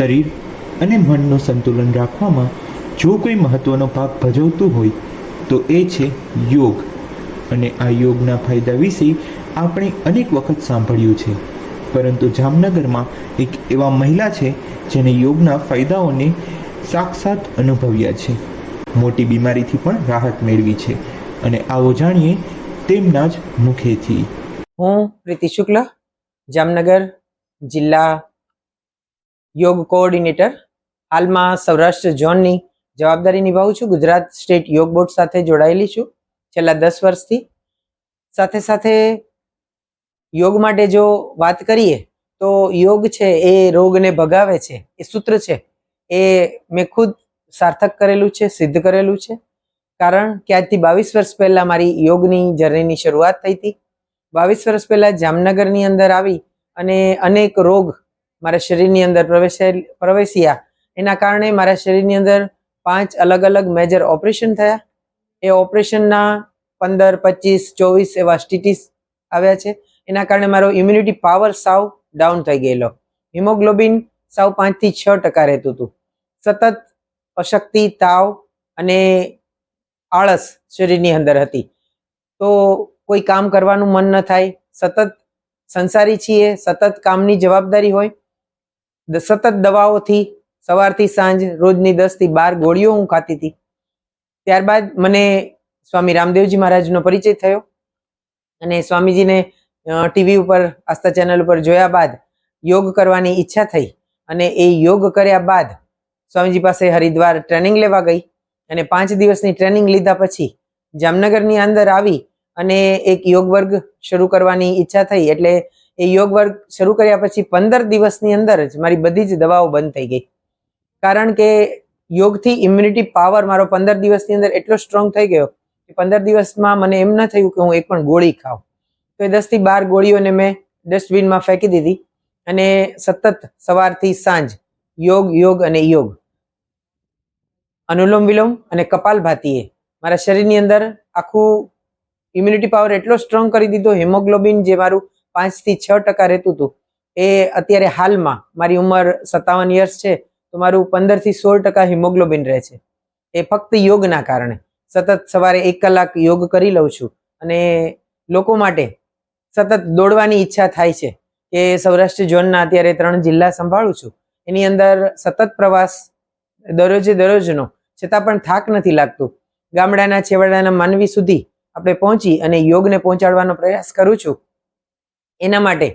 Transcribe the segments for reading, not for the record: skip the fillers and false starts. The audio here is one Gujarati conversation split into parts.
શરીર અને મનનું સંતુલન રાખવામાં જો કોઈ મહત્વનો ભાગ ભજવતું હોય તો એ છે યોગ. અને આ યોગના ફાયદા વિશે આપણે અનેક વખત સાંભળ્યું છે, પરંતુ જામનગરમાં એક એવા મહિલા છે જેને યોગના ફાયદાઓને સાક્ષાત અનુભવ્યા છે, મોટી બીમારીથી પણ રાહત મેળવી છે. અને આવો જાણીએ તેમના જ મુખેથી. હું પ્રીતિ શુક્લ, જામનગર જિલ્લા યોગ કોઓર્ડિનેટર, હાલમાં સૌરાષ્ટ્ર ઝોનની જવાબદારી નિભાવું છું. ગુજરાત સ્ટેટ યોગ બોર્ડ સાથે જોડાયેલી છું છેલ્લા 10 વર્ષથી. સાથે સાથે યોગ માટે જો વાત કરીએ તો યોગ છે એ રોગને ભગાવે છે, એ સૂત્ર છે એ મેં ખુદ સાર્થક કરેલું છે, સિદ્ધ કરેલું છે. કારણ કે આજથી 22 વર્ષ પહેલાં મારી યોગની જર્નીની શરૂઆત થઈ હતી. 22 વર્ષ પહેલાં જામનગરની અંદર આવી અને અનેક રોગ મારા શરીરની અંદર પ્રવેશ્યા. એના કારણે મારા શરીરની અંદર 5 અલગ અલગ મેજર ઓપરેશન થયા. એ ઓપરેશનના 15, 25, 24 એવા સ્ટીટીસ આવ્યા છે. એના કારણે મારો ઇમ્યુનિટી પાવર સાવ ડાઉન થઈ ગયેલો. હિમોગ્લોબિન સાવ 5 થી 6% રહેતું હતું. સતત અશક્તિ, તાવ અને આળસ શરીરની અંદર હતી. તો કોઈ કામ કરવાનું મન ન થાય. સતત સંસારી છીએ, સતત કામની જવાબદારી હોય, સતત દવાઓથી સવારથી સાંજ રોજની 10 થી 12 ગોળીઓ હું ખાતી હતી. ત્યારબાદ મને સ્વામી રામદેવજી મહારાજનો પરિચય થયો અને સ્વામીજીને ટીવી ઉપર, આસ્થા ચેનલ ઉપર જોયા બાદ યોગ કરવાની ઈચ્છા થઈ. અને એ યોગ કર્યા બાદ સ્વામીજી પાસે હરિદ્વાર ટ્રેનિંગ લેવા ગઈ અને 5 દિવસની ટ્રેનિંગ લીધા પછી જામનગરની અંદર આવી અને એક યોગ વર્ગ શરૂ કરવાની ઈચ્છા થઈ. એટલે એ યોગ વર્ગ શરૂ કર્યા પછી 15 દિવસની અંદર જ મારી બધી જ દવાઓ બંધ થઈ ગઈ. કારણ કે યોગથી ઇમ્યુનિટી પાવર મારો 15 દિવસની અંદર એટલો સ્ટ્રોંગ થઈ ગયો કે 15 દિવસમાં મને એમ ન થયું કે હું એક પણ ગોળી ખાઉં. તો એ 10 થી 12 ગોળીઓને મેં ડસ્ટબિનમાં ફેંકી દીધી અને સતત સવારથી સાંજ યોગ, યોગ અને યોગ, અનુલોમ વિલોમ અને કપાલભાતીએ મારા શરીરની અંદર આખું ઇમ્યુનિટી પાવર એટલો સ્ટ્રોંગ કરી દીધો. હિમોગ્લોબિન જે મારું 5 થી 6% રહેતું હતું એ અત્યારે હાલમાં મારી ઉંમર 57 યર્સ છે તો મારું 15 થી 16% હિમોગ્લોબિન રહે છે. એ ફક્ત યોગના કારણે. સતત સવારે 1 કલાક યોગ કરી લઉં છું અને લોકો માટે સતત દોડવાની ઈચ્છા થાય છે કે સૌરાષ્ટ્ર ઝોનના અત્યારે 3 જિલ્લા સંભાળું છું. એની અંદર સતત પ્રવાસ દરરોજનો, છતાં પણ થાક નથી લાગતું. ગામડાના છેવાડાના માનવી સુધી આપણે પહોંચી અને યોગને પહોંચાડવાનો પ્રયાસ કરું છું. એના માટે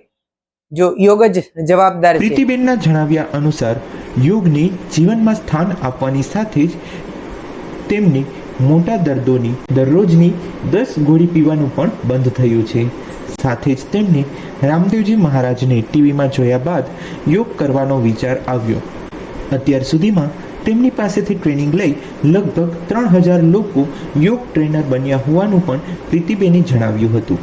જો યોગ જ જવાબદાર છે. પ્રીતિબેનના જણાવ્યા અનુસાર યોગને જીવનમાં સ્થાન આપવાની સાથે જ તેમને મોટા દર્દોની દરરોજની 10 ગોળી પીવાનું પણ બંધ થયું છે. સાથે જ તેમને રામદેવજી મહારાજને ટીવીમાં જોયા બાદ યોગ કરવાનો વિચાર આવ્યો. અત્યાર સુધીમાં તેમની પાસેથી ટ્રેનિંગ લઈ લગભગ 3000 લોકો યોગ ટ્રેનર બન્યા હોવાનું પણ પ્રીતિબેને જણાવ્યું હતું.